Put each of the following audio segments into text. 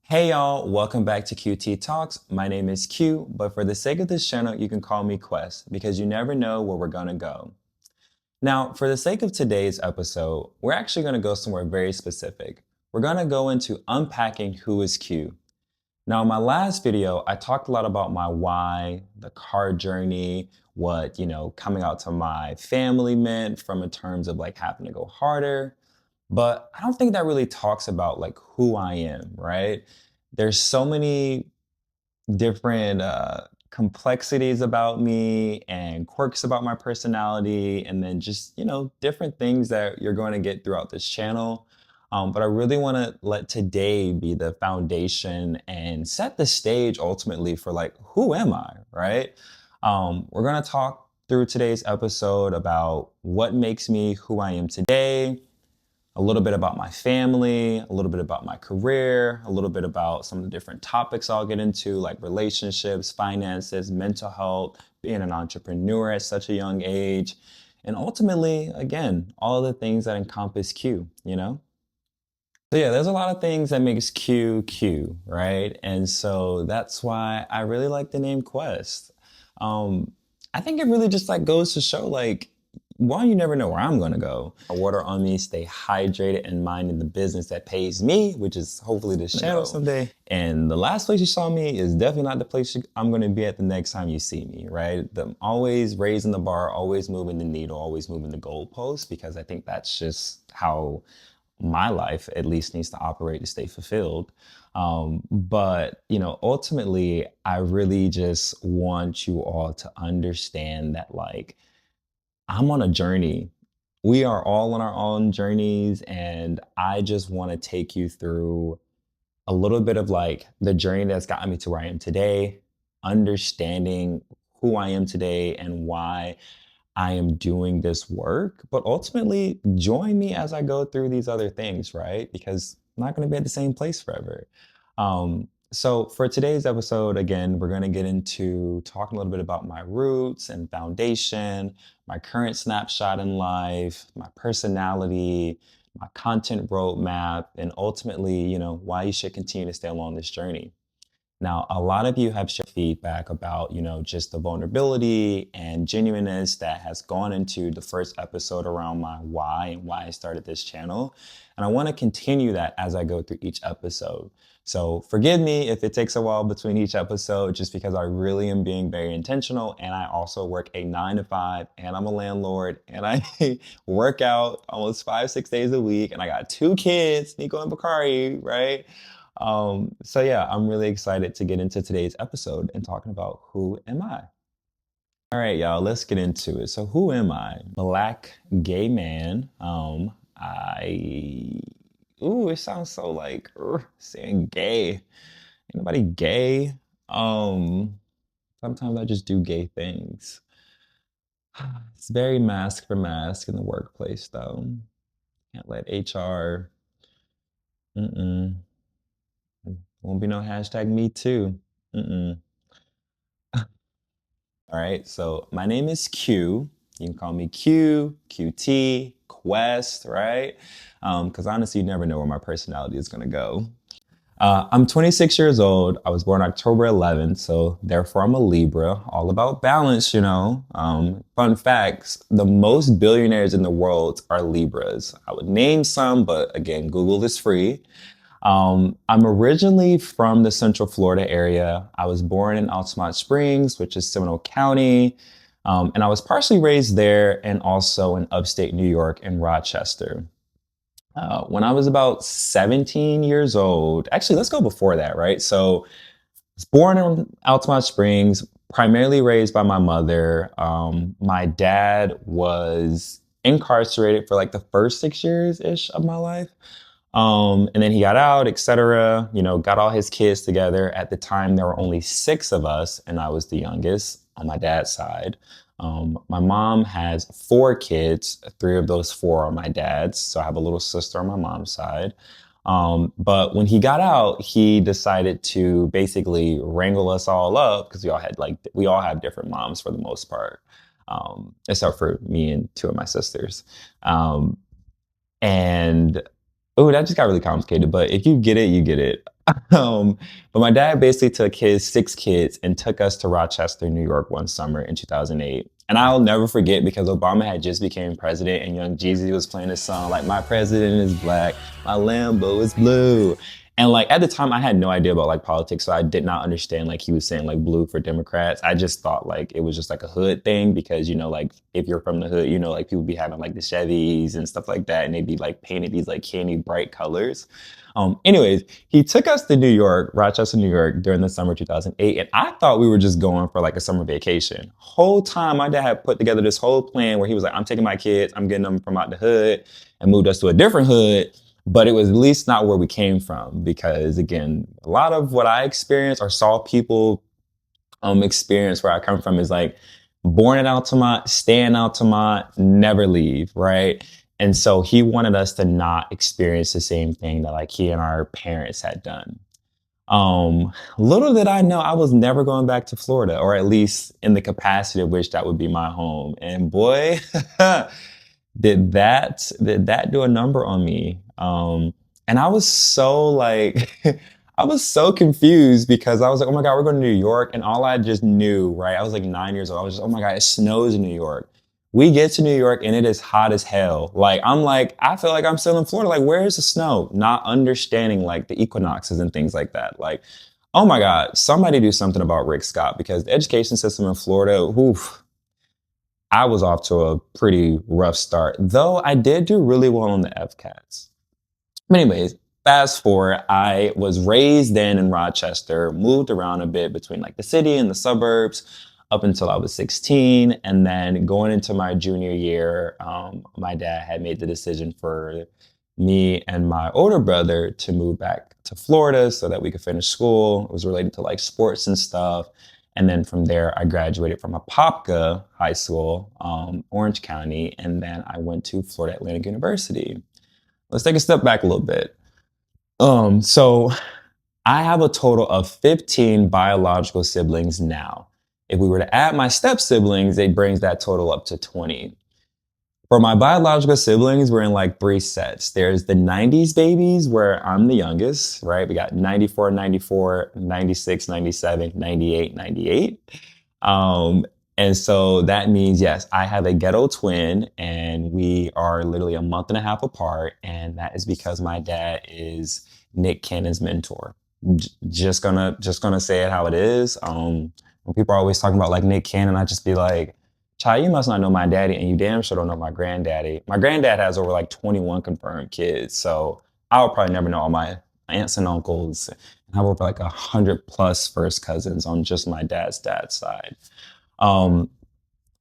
Hey y'all, welcome back to QT Talks. My name is Q, but for the sake of this channel, you can call me Quest because you never know where we're gonna go. Now, for the sake of today's episode, we're actually gonna go somewhere very specific. We're gonna go into unpacking who is Q. Now, in my last video, I talked a lot about my why, the car journey, what, coming out to my family meant from in terms of like having to go harder. But I don't think that really talks about like who I am, right? There's so many different complexities about me and quirks about my personality, and then just, different things that you're going to get throughout this channel. But I really want to let today be the foundation and set the stage ultimately for like, who am I, right? We're going to talk through today's episode about what makes me who I am today, a little bit about my family, a little bit about my career, a little bit about some of the different topics I'll get into, like relationships, finances, mental health, being an entrepreneur at such a young age, and ultimately, again, all the things that encompass Q. So yeah, there's a lot of things that makes Q Q, right? And so that's why I really like the name Quest. Um, I think it really just like goes to show like, one, you never know where I'm gonna go. Water on me, stay hydrated and minding the business that pays me, which is hopefully this channel someday. And the last place you saw me is definitely not the place I'm gonna be at the next time you see me, right? I'm always raising the bar, always moving the needle, always moving the goalpost, because I think that's just how my life at least needs to operate to stay fulfilled. But ultimately, I really just want you all to understand that like I'm on a journey. We are all on our own journeys, and I just want to take you through a little bit of like the journey that's gotten me to where I am today, understanding who I am today and why I am doing this work, but ultimately join me as I go through these other things, right? Because I'm not going to be at the same place forever. So for today's episode, again, we're going to get into talking a little bit about my roots and foundation, my current snapshot in life, my personality, my content roadmap, and ultimately, why you should continue to stay along this journey. Now, a lot of you have shared feedback about, just the vulnerability and genuineness that has gone into the first episode around my why and why I started this channel. And I want to continue that as I go through each episode. So forgive me if it takes a while between each episode, just because I really am being very intentional. And I also work a 9 to 5, and I'm a landlord, and I work out almost 5, 6 days a week. And I got 2 kids, Nico and Bukari, right? So yeah, I'm really excited to get into today's episode and talking about who am I? All right, y'all, let's get into it. So who am I? Black gay man. I ooh, it sounds so like saying gay. Ain't nobody gay. Um, Sometimes I just do gay things. It's very mask for mask in the workplace though. Can't let HR. Mm-mm. Won't be no hashtag me too. Mm-mm. All right, so my name is Q. You can call me Q, QT, Quest, right? Because honestly, you never know where my personality is gonna go. I'm 26 years old. I was born October 11th, so therefore I'm a Libra. All about balance. Fun facts: the most billionaires in the world are Libras. I would name some, but again, Google is free. I'm originally from the Central Florida area. I was born in Altamont Springs, which is Seminole County. And I was partially raised there and also in upstate New York in Rochester. When I was about 17 years old, actually, let's go before that, right? So I was born in Altamont Springs, primarily raised by my mother. My dad was incarcerated for like the first 6 years ish of my life. And then he got out, etc. Got all his kids together. At the time, there were only 6 of us, and I was the youngest on my dad's side. My mom has 4 kids. 3 of those 4 are my dad's. So I have a little sister on my mom's side. But when he got out, he decided to basically wrangle us all up because we all have different moms for the most part, except for me and 2 of my sisters. And oh, that just got really complicated. But if you get it, you get it. Um, but my dad basically took his 6 kids and took us to Rochester, New York one summer in 2008. And I'll never forget because Obama had just became president and Young Jeezy was playing this song like my president is black, my Lambo is blue. And like at the time I had no idea about like politics, so I did not understand like he was saying like blue for Democrats. I just thought like it was just like a hood thing because like if you're from the hood, like people be having like the Chevys and stuff like that and they'd be like painted these like candy bright colors. Anyways, he took us to New York, Rochester, New York, during the summer 2008, and I thought we were just going for like a summer vacation. Whole time, my dad had put together this whole plan where he was like, "I'm taking my kids, I'm getting them from out the hood," and moved us to a different hood. But it was at least not where we came from because, again, a lot of what I experienced or saw people experience where I come from is like born in Altamont, stay in Altamont, never leave, right? And so he wanted us to not experience the same thing that like he and our parents had done. Little did I know I was never going back to Florida, or at least in the capacity of which that would be my home. And boy, did that do a number on me. And I was so like I was so confused because I was like, oh my God, we're going to New York. And all I just knew, right? I was like 9 years old. I was just, oh my God, it snows in New York. We get to New York and it is hot as hell. Like, I'm like, I feel like I'm still in Florida. Like, where is the snow? Not understanding like the equinoxes and things like that. Like, oh my God, somebody do something about Rick Scott because the education system in Florida, oof, I was off to a pretty rough start. Though I did do really well on the FCATs. But anyways, fast forward, I was raised then in Rochester, moved around a bit between like the city and the suburbs up until I was 16. And then going into my junior year, my dad had made the decision for me and my older brother to move back to Florida so that we could finish school. It was related to like sports and stuff. And then from there, I graduated from Apopka High School, Orange County, and then I went to Florida Atlantic University. Let's take a step back a little bit. So I have a total of 15 biological siblings now. If we were to add my step siblings, it brings that total up to 20. For my biological siblings, we're in like 3 sets. There's the 90s babies, where I'm the youngest, right? We got 94, 94, 96, 97, 98, 98. Um, and so that means, yes, I have a ghetto twin, and we are literally a month and a half apart. And that is because my dad is Nick Cannon's mentor. Just gonna say it how it is. When people are always talking about like Nick Cannon, I just be like, child, you must not know my daddy, and you damn sure don't know my granddaddy. My granddad has over like 21 confirmed kids, so I'll probably never know all my aunts and uncles. I have over like 100+ first cousins on just my dad's side. Um,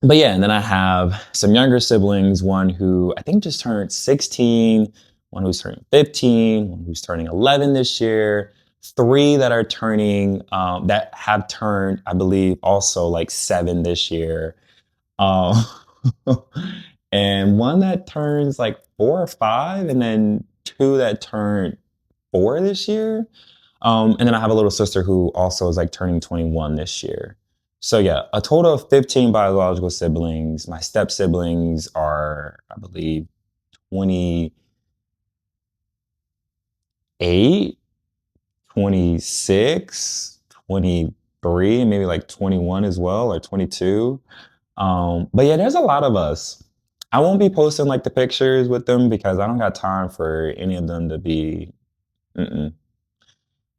but yeah, and then I have some younger siblings, one who I think just turned 16, one who's turning 15, one who's turning 11 this year, three that are turning, that have turned, I believe, also like 7 this year. Um, and one that turns like 4 or 5, and then two that turned 4 this year. And then I have a little sister who also is like turning 21 this year. So yeah, a total of 15 biological siblings. My step siblings are, I believe, 28, 26, 23, and maybe like 21 as well, or 22. But yeah, there's a lot of us. I won't be posting like the pictures with them because I don't got time for any of them to be. Mm-mm.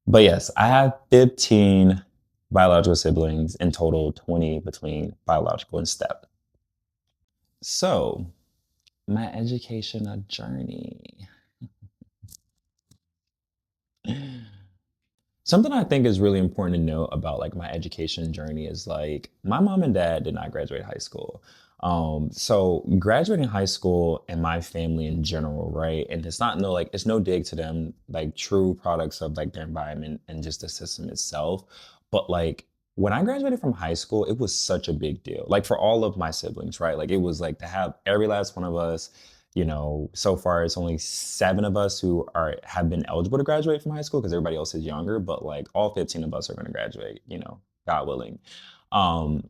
But yes, I have 15 biological siblings, in total 20 between biological and step. So, my educational journey. Something I think is really important to know about like my education journey is like my mom and dad did not graduate high school. So graduating high school and my family in general, right? And it's not no like it's no dig to them, like true products of like their environment and just the system itself. But like when I graduated from high school, it was such a big deal. Like for all of my siblings, right? Like it was like to have every last one of us, so far it's only 7 of us who have been eligible to graduate from high school because everybody else is younger, but like all 15 of us are going to graduate, God willing. Um,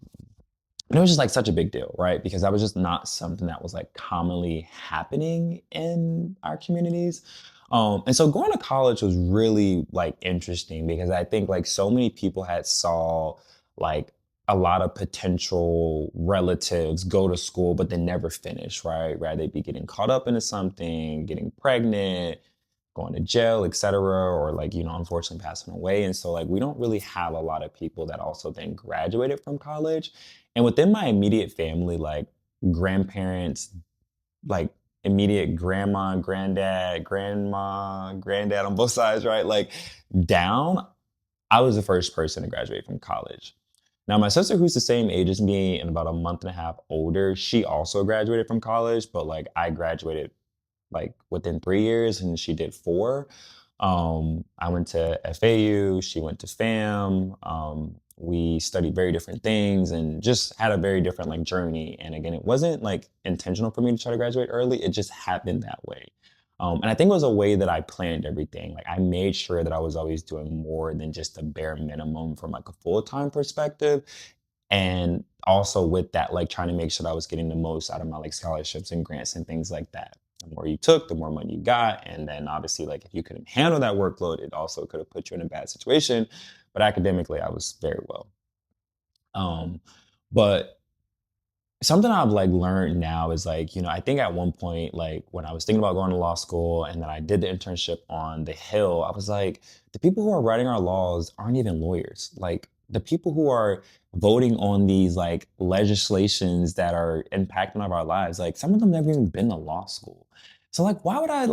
and it was just like such a big deal, right? Because that was just not something that was like commonly happening in our communities. And so going to college was really like interesting because I think like so many people had saw like a lot of potential relatives go to school but then never finish, right? Rather they be getting caught up into something, getting pregnant, going to jail, etc., or like, unfortunately passing away. And so like we don't really have a lot of people that also then graduated from college. And within my immediate family, like grandparents, like immediate grandma, granddad on both sides, right? Like down, I was the first person to graduate from college. Now, my sister, who's the same age as me and about a month and a half older, she also graduated from college, but like I graduated like within 3 years and she did four. I went to FAU, she went to FAM. We studied very different things and just had a very different like journey. And again, it wasn't like intentional for me to try to graduate early. It just happened that way. And I think it was a way that I planned everything. Like I made sure that I was always doing more than just the bare minimum from like a full-time perspective. And also with that, like trying to make sure that I was getting the most out of my like scholarships and grants and things like that. The more you took, the more money you got. And then obviously, like if you couldn't handle that workload, it also could have put you in a bad situation. But academically, I was very well. Um, but something I've like learned now is like, I think at one point, like when I was thinking about going to law school and then I did the internship on the Hill, I was like, the people who are writing our laws aren't even lawyers. Like the people who are voting on these like legislations that are impacting of our lives, like some of them never even been to law school. So like why would I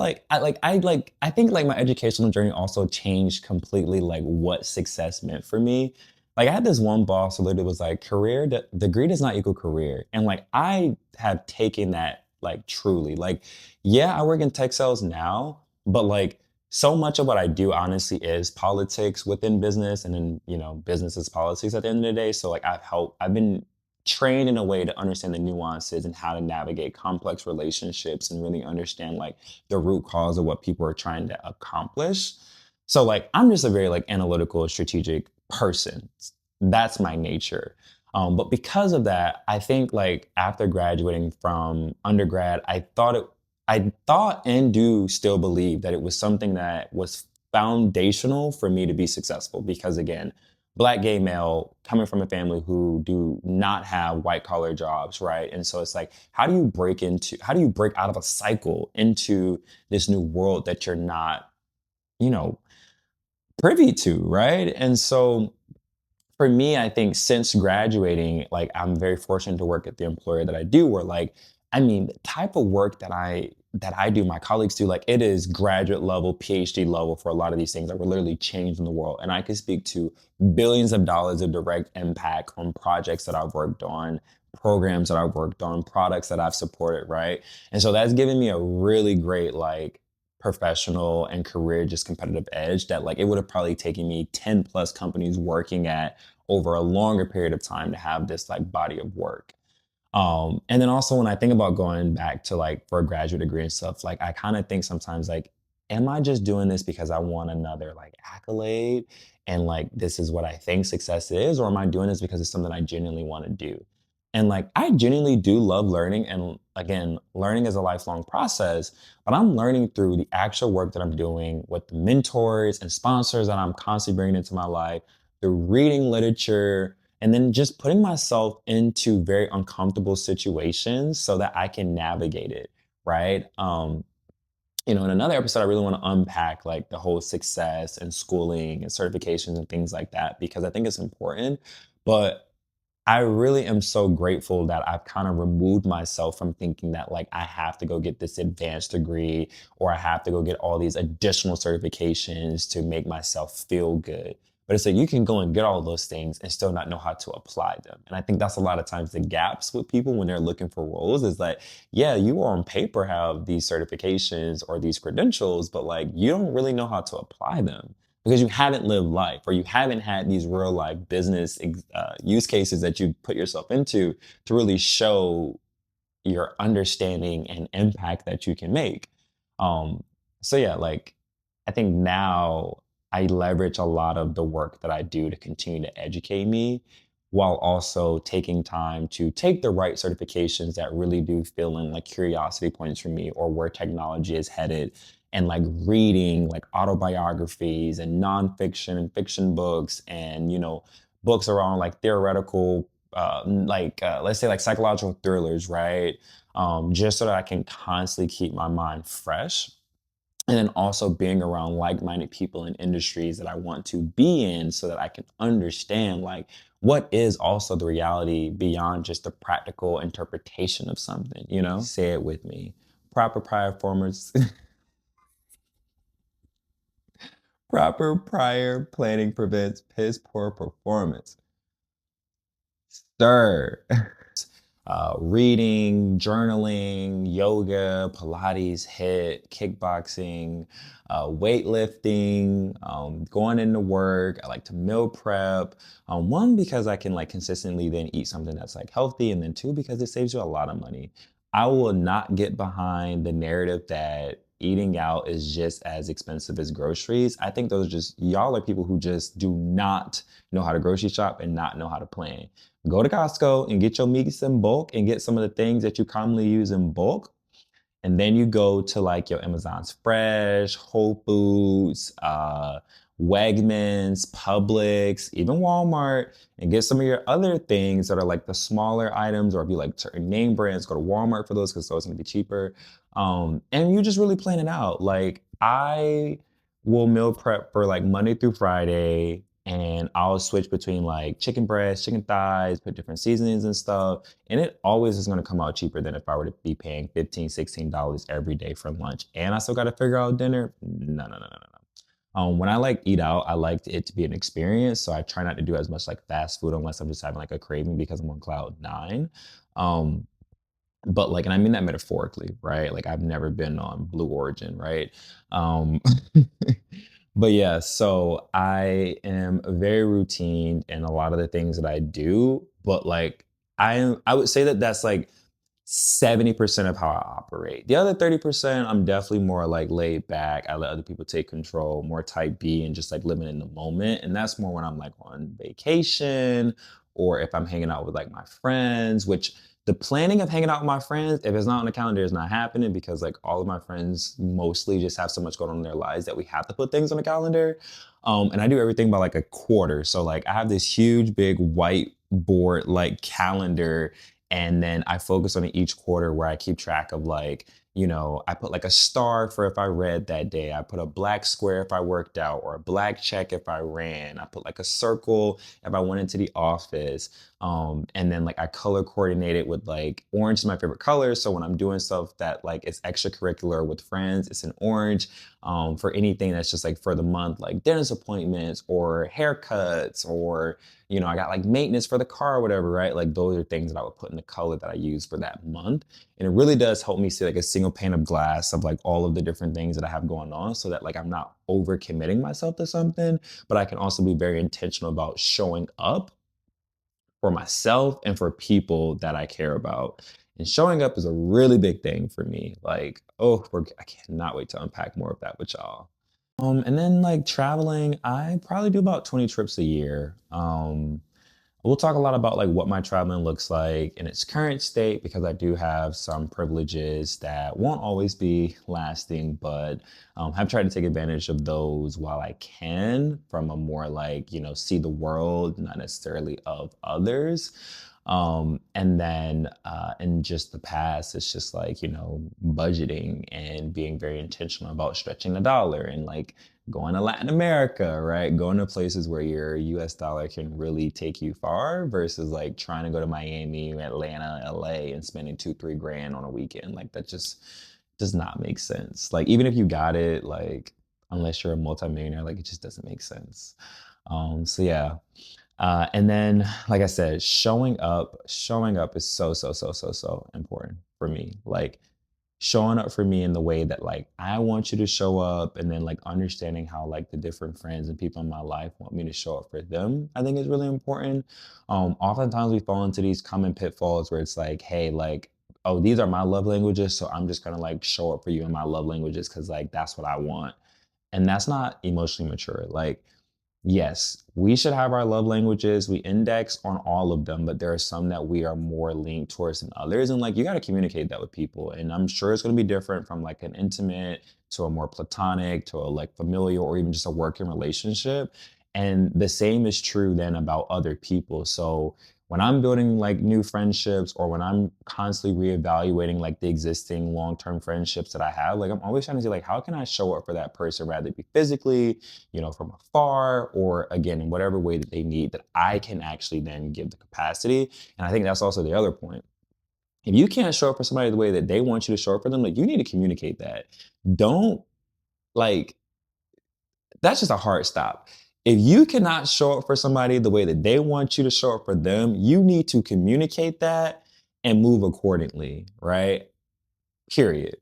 think like my educational journey also changed completely like what success meant for me. Like I had this one boss who literally was like, degree does not equal career. And like I have taken that like truly. Like, yeah, I work in tech sales now, but like so much of what I do honestly is politics within business and then, business is politics at the end of the day. So like I've been trained in a way to understand the nuances and how to navigate complex relationships and really understand like the root cause of what people are trying to accomplish. So like I'm just a very like analytical, strategic person. That's my nature. But because of that, I think like after graduating from undergrad, I thought and do still believe that it was something that was foundational for me to be successful. Because again, black gay male coming from a family who do not have white collar jobs, right? And so it's like, how do you break out of a cycle into this new world that you're not, you know, privy to, right? And so for me, I think since graduating, like I'm very fortunate to work at the employer that I do, where like, I mean, the type of work that I do, my colleagues do, like it is graduate level, PhD level for a lot of these things that were literally changing the world. And I can speak to billions of dollars of direct impact on projects that I've worked on, programs that I've worked on, products that I've supported, right? And so that's given me a really great like professional and career just competitive edge that like it would have probably taken me 10 plus companies working at over a longer period of time to have this like body of work. And then also when I think about going back to like for a graduate degree and stuff, like I kind of think sometimes like, am I just doing this because I want another like accolade and like this is what I think success is, or am I doing this because it's something I genuinely want to do? And like I genuinely do love learning, and again, learning is a lifelong process, but I'm learning through the actual work that I'm doing with the mentors and sponsors that I'm constantly bringing into my life, through reading literature, and then just putting myself into very uncomfortable situations so that I can navigate it, right? In another episode, I really want to unpack like the whole success and schooling and certifications and things like that because I think it's important. But I really am so grateful that I've kind of removed myself from thinking that like I have to go get this advanced degree or I have to go get all these additional certifications to make myself feel good. But it's like you can go and get all those things and still not know how to apply them. And I think that's a lot of times the gaps with people when they're looking for roles is like, yeah, you on paper have these certifications or these credentials, but like you don't really know how to apply them because you haven't lived life or you haven't had these real life business use cases that you put yourself into to really show your understanding and impact that you can make. Um, so yeah, like I think now I leverage a lot of the work that I do to continue to educate me while also taking time to take the right certifications that really do fill in like curiosity points for me or where technology is headed, and like reading like autobiographies and nonfiction and fiction books, and books around like theoretical let's say like psychological thrillers, right? Just so that I can constantly keep my mind fresh, and then also being around like-minded people in industries that I want to be in so that I can understand like what is also the reality beyond just the practical interpretation of something, Say it with me. Proper prior performance, proper prior planning prevents piss poor performance. Sir. Reading, journaling, yoga, Pilates, HIIT, kickboxing, weightlifting, going into work. I like to meal prep. One, because I can like consistently then eat something that's like healthy, and then two, because it saves you a lot of money. I will not get behind the narrative that eating out is just as expensive as groceries. I think those are just, y'all are people who just do not know how to grocery shop and not know how to plan. Go to Costco and get your meats in bulk and get some of the things that you commonly use in bulk. And then you go to like your Amazon's Fresh, Whole Foods, Wegmans, Publix, even Walmart, and get some of your other things that are like the smaller items, or if you like certain name brands, go to Walmart for those because those going to be cheaper. And you just really plan it out. Like I will meal prep for like Monday through Friday, and I'll switch between like chicken breast, chicken thighs, put different seasonings and stuff. And it always is going to come out cheaper than if I were to be paying $15, $16 every day for lunch. And I still got to figure out dinner. No, no, no, no, no. When I like eat out, I like it to be an experience. So I try not to do as much like fast food unless I'm just having like a craving because I'm on cloud nine. Um, but like, and I mean that metaphorically, right? Like I've never been on Blue Origin, right? Um, but yeah, so I am very routine in a lot of the things that I do, but like I would say that that's like 70% of how I operate. The other 30%, I'm definitely more like laid back. I let other people take control, more type B and just like living in the moment. And that's more when I'm like on vacation or if I'm hanging out with like my friends, which the planning of hanging out with my friends, if it's not on the calendar, is not happening because like all of my friends mostly just have so much going on in their lives that we have to put things on the calendar. And I do everything by like a quarter. So like I have this huge big whiteboard like calendar, and then I focus on it each quarter where I keep track of like, I put like a star for if I read that day. I put a black square if I worked out, or a black check if I ran. I put like a circle if I went into the office. And then like I color coordinate it with like orange is my favorite color. So when I'm doing stuff that like is extracurricular with friends, it's an orange. For anything that's just like for the month, like dentist appointments or haircuts, or I got like maintenance for the car or whatever, right? Like those are things that I would put in the color that I use for that month. And it really does help me see like a single pane of glass of like all of the different things that I have going on, so that like I'm not over committing myself to something, but I can also be very intentional about showing up for myself and for people that I care about. And showing up is a really big thing for me. Like, oh, I cannot wait to unpack more of that with y'all. And then like traveling, I probably do about 20 trips a year. We'll talk a lot about like what my traveling looks like in its current state, because I do have some privileges that won't always be lasting, but have tried to take advantage of those while I can, from a more like, see the world, not necessarily of others. And then in just the past, it's just like, budgeting and being very intentional about stretching the dollar and like going to Latin America, right? Going to places where your US dollar can really take you far versus like trying to go to Miami, Atlanta, LA and spending 2, 3 grand on a weekend. Like that just does not make sense. Like even if you got it, like unless you're a multimillionaire, like it just doesn't make sense. So yeah. And then, like I said, showing up is so, so, so, so, so important for me. Like showing up for me in the way that like I want you to show up, and then like understanding how like the different friends and people in my life want me to show up for them, I think is really important. Oftentimes we fall into these common pitfalls where it's like, hey, like, oh, these are my love languages, so I'm just gonna like show up for you in my love languages because like that's what I want. And that's not emotionally mature. Like Yes, we should have our love languages. We index on all of them, but there are some that we are more leaned towards than others. And like, you got to communicate that with people. And I'm sure it's going to be different from like an intimate to a more platonic to a like familial or even just a working relationship. And the same is true then about other people. So when I'm building like new friendships or when I'm constantly reevaluating like the existing long-term friendships that I have, like I'm always trying to see like, how can I show up for that person, rather it be physically, from afar, or again, in whatever way that they need, that I can actually then give the capacity. And I think that's also the other point. If you can't show up for somebody the way that they want you to show up for them, like you need to communicate that. Don't like, that's just a hard stop. If you cannot show up for somebody the way that they want you to show up for them, you need to communicate that and move accordingly, right? Period.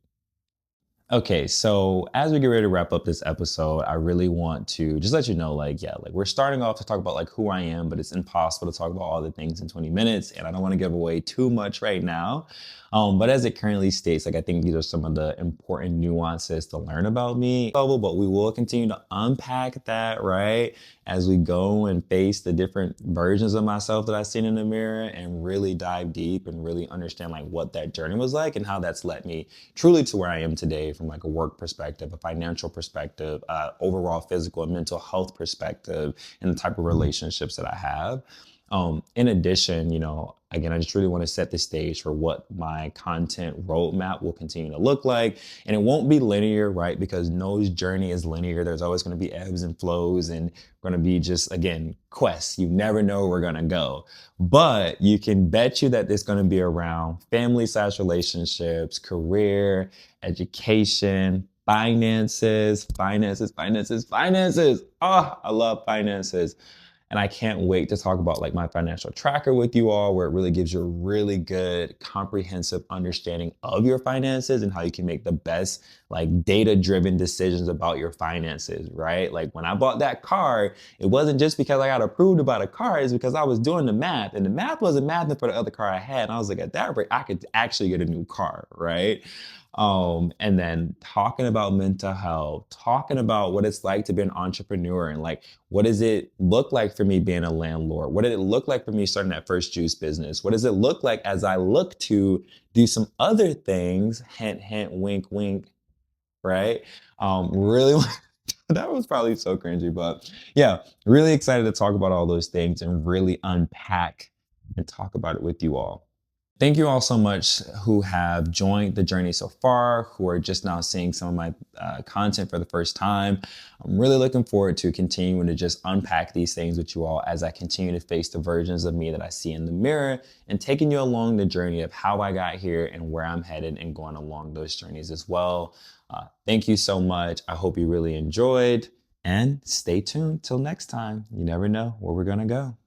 Okay, so as we get ready to wrap up this episode, I really want to just let you know, like, yeah, like we're starting off to talk about like who I am, but it's impossible to talk about all the things in 20 minutes, and I don't want to give away too much right now. But as it currently states, like I think these are some of the important nuances to learn about me. But we will continue to unpack that, right? As we go and face the different versions of myself that I've seen in the mirror and really dive deep and really understand like what that journey was like and how that's led me truly to where I am today from like a work perspective, a financial perspective, overall physical and mental health perspective, and the type of relationships that I have. In addition, again, I just really want to set the stage for what my content roadmap will continue to look like. And it won't be linear, right? Because no journey is linear. There's always going to be ebbs and flows and going to be just, again, quests. You never know where we're going to go. But you can bet you that it's going to be around family slash relationships, career, education, finances. Oh, I love finances. And I can't wait to talk about like my financial tracker with you all, where it really gives you a really good comprehensive understanding of your finances and how you can make the best like data driven decisions about your finances, right? Like when I bought that car, it wasn't just because I got approved about a car, it's because I was doing the math, and the math wasn't mathing for the other car I had. And I was like, at that rate, I could actually get a new car, right? And then talking about mental health, talking about what it's like to be an entrepreneur, and like, what does it look like for me being a landlord? What did it look like for me starting that first juice business? What does it look like as I look to do some other things? Hint, hint, wink, wink, right? Really, that was probably so cringy, but yeah, really excited to talk about all those things and really unpack and talk about it with you all. Thank you all so much who have joined the journey so far, who are just now seeing some of my content for the first time. I'm really looking forward to continuing to just unpack these things with you all as I continue to face the versions of me that I see in the mirror and taking you along the journey of how I got here and where I'm headed and going along those journeys as well. Thank you so much. I hope you really enjoyed, and stay tuned till next time. You never know where we're going to go.